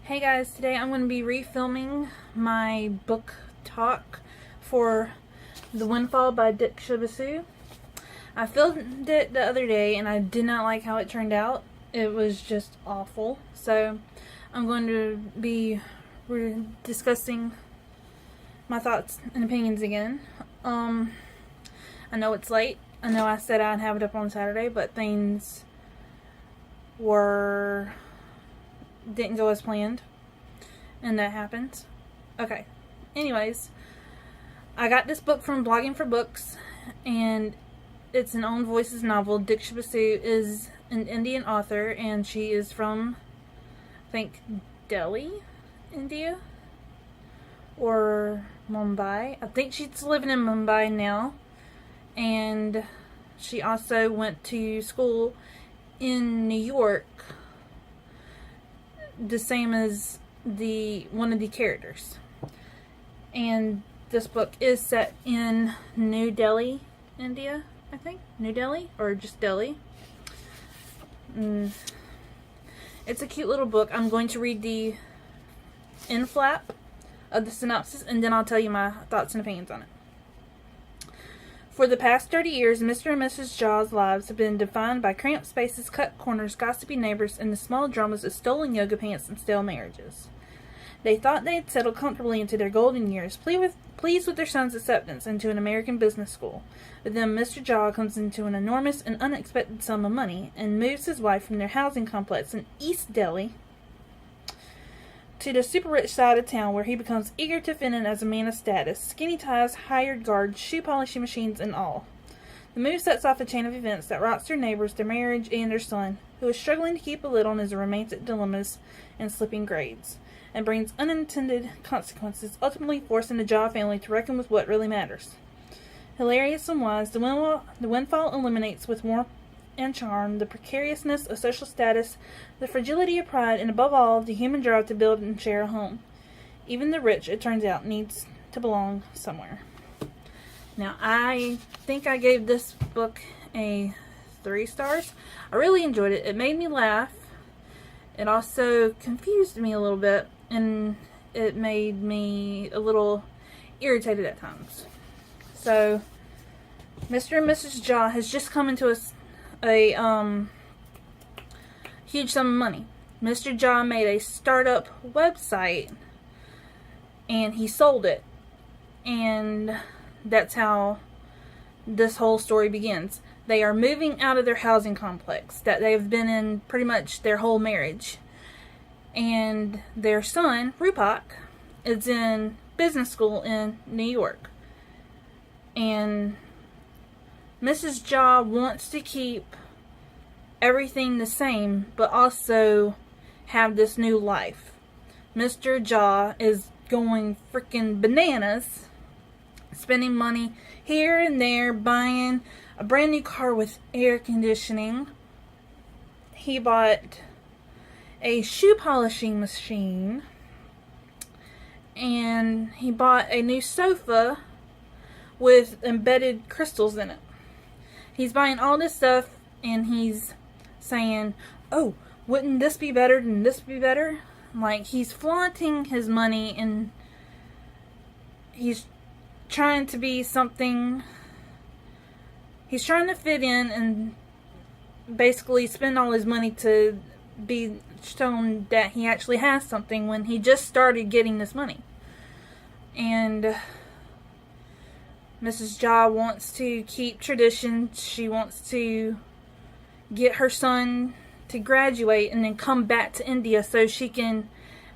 Hey guys, today I'm going to be refilming my book talk for The Windfall by Diksha Basu. I filmed it the other day and I did not like how it turned out. It was just awful. So I'm going to be discussing my thoughts and opinions again. I know it's late. I know I said I'd have it up on Saturday, but things didn't go as planned, and that happens. Okay, anyways, I got this book from Blogging for Books, and it's an Own Voices novel. Diksha Basu is an Indian author, and she is from, I think, Delhi, India, or Mumbai. I think she's living in Mumbai now, and she also went to school in New York, the same as one of the characters. And this book is set in New Delhi, India, I think. New Delhi, or just Delhi. It's a cute little book. I'm going to read the end flap of the synopsis, and then I'll tell you my thoughts and opinions on it. For the past 30 years, Mr. and Mrs. Jha's lives have been defined by cramped spaces, cut corners, gossipy neighbors, and the small dramas of stolen yoga pants and stale marriages. They thought they had settled comfortably into their golden years, pleased with their son's acceptance into an American business school. But then Mr. Jha comes into an enormous and unexpected sum of money and moves his wife from their housing complex in East Delhi to the super rich side of town, where he becomes eager to fit in as a man of status. Skinny ties, hired guards, shoe polishing machines, and all. The move sets off a chain of events that rots their neighbors, their marriage, and their son, who is struggling to keep a lid on his romantic dilemmas and slipping grades, and brings unintended consequences, ultimately forcing the Jha family to reckon with what really matters. Hilarious and wise, the Windfall illuminates with warmth and charm the precariousness of social status, the fragility of pride, and above all, the human drive to build and share a home. Even the rich, it turns out, needs to belong somewhere. Now, I think I gave this book a 3 stars. I really enjoyed it. It made me laugh. It also confused me a little bit, and it made me a little irritated at times. So, Mr. and Mrs. Jha has just come into a huge sum of money. Mr. Jha made a startup website and he sold it, and that's how this whole story begins. They are moving out of their housing complex that they've been in pretty much their whole marriage, and their son Rupak is in business school in New York, and Mrs. Jha wants to keep everything the same, but also have this new life. Mr. Jha is going freaking bananas, spending money here and there, buying a brand new car with air conditioning. He bought a shoe polishing machine, and he bought a new sofa with embedded crystals in it. He's buying all this stuff, and he's saying, oh, wouldn't this be better than this be better? Like, he's flaunting his money, and he's trying to be something. He's trying to fit in and basically spend all his money to be shown that he actually has something when he just started getting this money. And Mrs. Jha wants to keep tradition. She wants to get her son to graduate and then come back to India so she can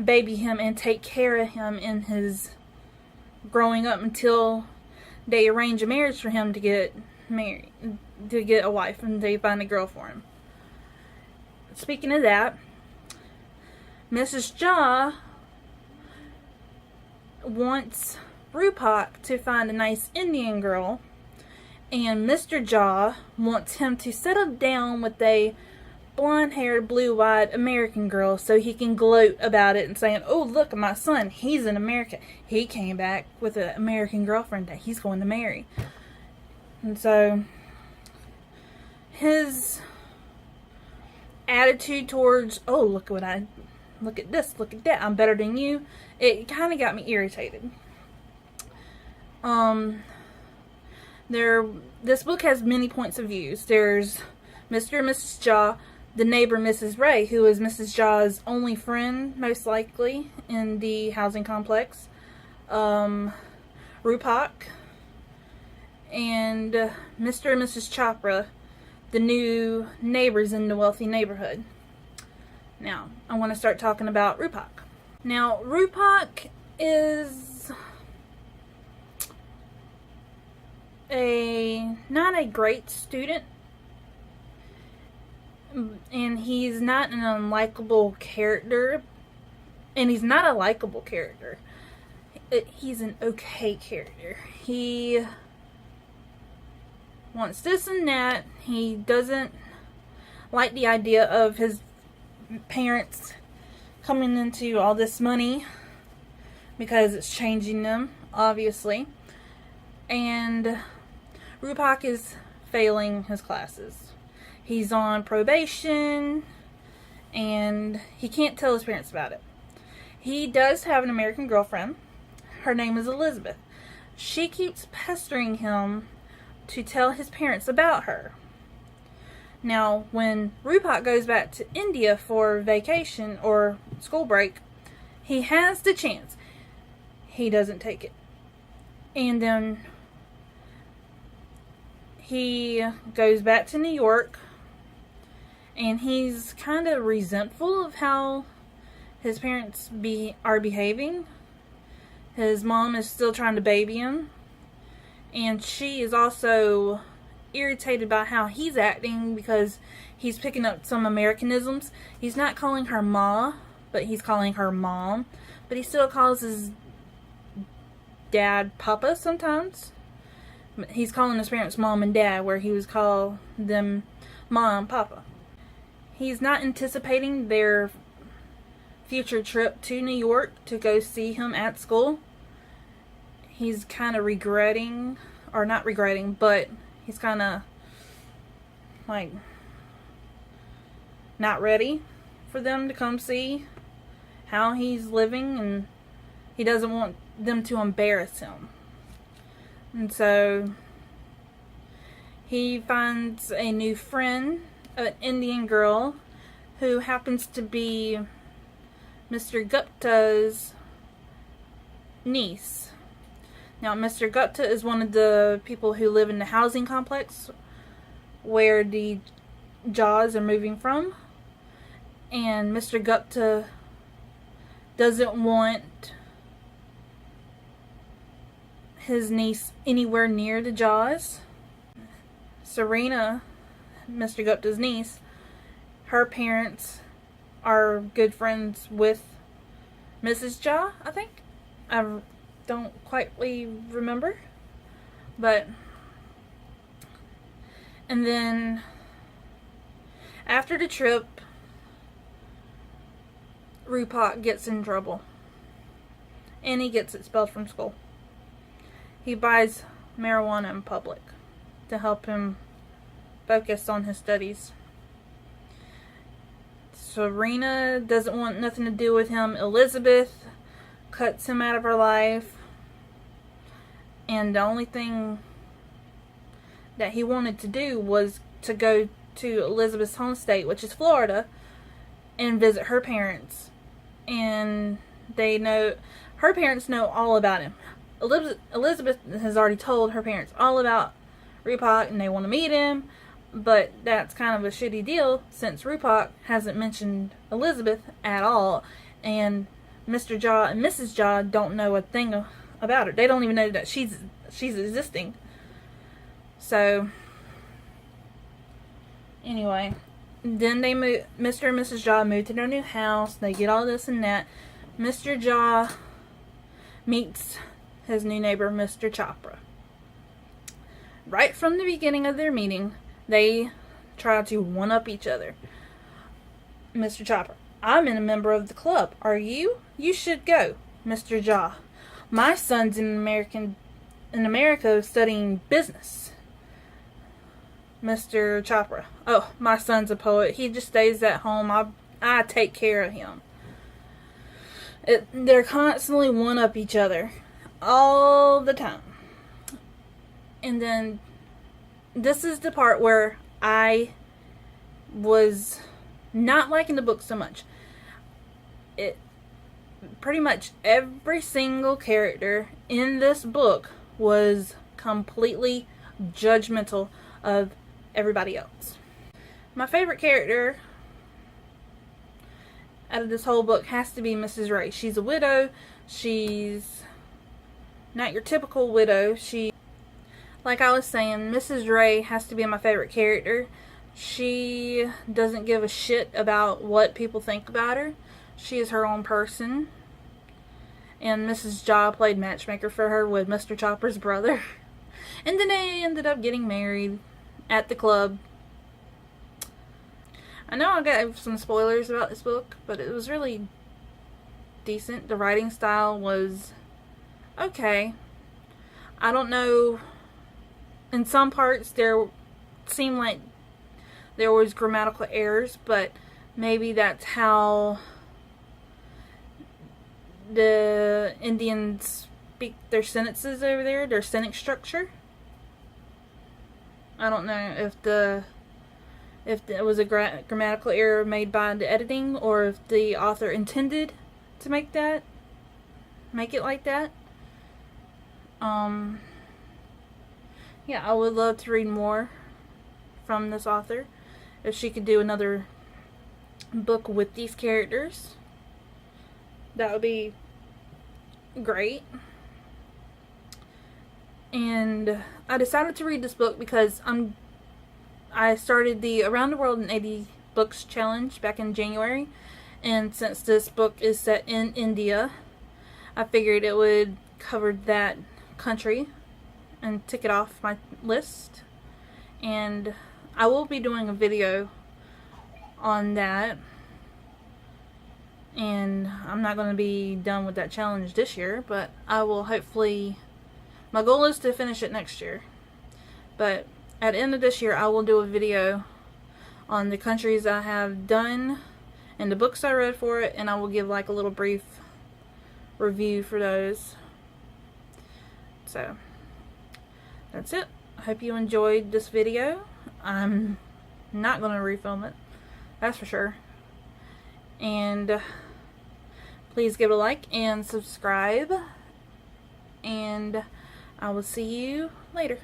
baby him and take care of him in his growing up until they arrange a marriage for him to get married, to get a wife, and they find a girl for him. Speaking of that, Mrs. Jha wants Rupak to find a nice Indian girl, and Mr. Jha wants him to settle down with a blonde-haired, blue-eyed American girl so he can gloat about it and saying, oh, look, my son, he's in America. He came back with an American girlfriend that he's going to marry. And so his attitude towards, oh, look what I look at this, look at that, I'm better than you. It kind of got me irritated. This book has many points of views. There's Mr. and Mrs. Jaw, the neighbor Mrs. Ray, who is Mrs. Jaw's only friend, most likely, in the housing complex. Rupak, and Mr. and Mrs. Chopra, the new neighbors in the wealthy neighborhood. Now, I want to start talking about Rupak. Now, Rupak is not a great student, and he's not an unlikable character, and he's not a likable character. He's an okay character. He wants this and that. He doesn't like the idea of his parents coming into all this money because it's changing them, obviously. And Rupak is failing his classes. He's on probation, and he can't tell his parents about it. He does have an American girlfriend. Her name is Elizabeth. She keeps pestering him to tell his parents about her. Now, when Rupak goes back to India for vacation or school break, he has the chance. He doesn't take it. And then he goes back to New York, and he's kind of resentful of how his parents are behaving. His mom is still trying to baby him, and she is also irritated by how he's acting because he's picking up some Americanisms. He's not calling her ma, but he's calling her mom. But he still calls his dad Papa sometimes. He's calling his parents Mom and Dad, where he was call them Mom and Papa. He's not anticipating their future trip to New York to go see him at school. He's kind of regretting, or not regretting, but he's kind of like not ready for them to come see how he's living, and he doesn't want them to embarrass him. And so he finds a new friend, an Indian girl, who happens to be Mr. Gupta's niece. Now, Mr. Gupta is one of the people who live in the housing complex where the Jaws are moving from. And Mr. Gupta doesn't want his niece anywhere near the Jaws. Serena, Mr. Gupta's niece, her parents are good friends with Mrs. Jha, I think. I don't quite remember. And then after the trip, Rupak gets in trouble. And he gets expelled from school. He buys marijuana in public to help him focus on his studies. Serena doesn't want nothing to do with him. Elizabeth cuts him out of her life. And the only thing that he wanted to do was to go to Elizabeth's home state, which is Florida, and visit her parents. And her parents know all about him. Elizabeth has already told her parents all about Rupak, and they want to meet him. But that's kind of a shitty deal since Rupak hasn't mentioned Elizabeth at all. And Mr. Jha and Mrs. Jha don't know a thing about her. They don't even know that she's existing. So, anyway, then Mr. and Mrs. Jha move to their new house. They get all this and that. Mr. Jha meets his new neighbor, Mr. Chopra. Right from the beginning of their meeting, they try to one-up each other. Mr. Chopra: I'm a member of the club. Are you? You should go. Mr. Jha: my son's in America studying business. Mr. Chopra: oh, my son's a poet. He just stays at home. I take care of him. They're constantly one-up each other all the time. And then this is the part where I was not liking the book so much. Pretty much every single character in this book was completely judgmental of everybody else. My favorite character out of this whole book has to be Mrs. Ray. She's a widow. She's not your typical widow. Like I was saying, Mrs. Ray has to be my favorite character. She doesn't give a shit about what people think about her. She is her own person. And Mrs. Jaw played matchmaker for her with Mr. Chopper's brother. And then they ended up getting married at the club. I know I got some spoilers about this book, but it was really decent. The writing style was okay. I don't know. In some parts there seemed like there was grammatical errors, but maybe that's how the Indians speak their sentences over there, their sentence structure. I don't know if it was a grammatical error made by the editing, or if the author intended to make it like that. Yeah, I would love to read more from this author. If she could do another book with these characters, that would be great. And I decided to read this book because I started the Around the World in 80 Books challenge back in January, and since this book is set in India, I figured it would cover that country and tick it off my list. And I will be doing a video on that, and I'm not going to be done with that challenge this year, but I will hopefully, my goal is to finish it next year, but at the end of this year I will do a video on the countries I have done and the books I read for it, and I will give like a little brief review for those. So that's it. I hope you enjoyed this video. I'm not going to refilm it, that's for sure. And please give it a like and subscribe, and I will see you later.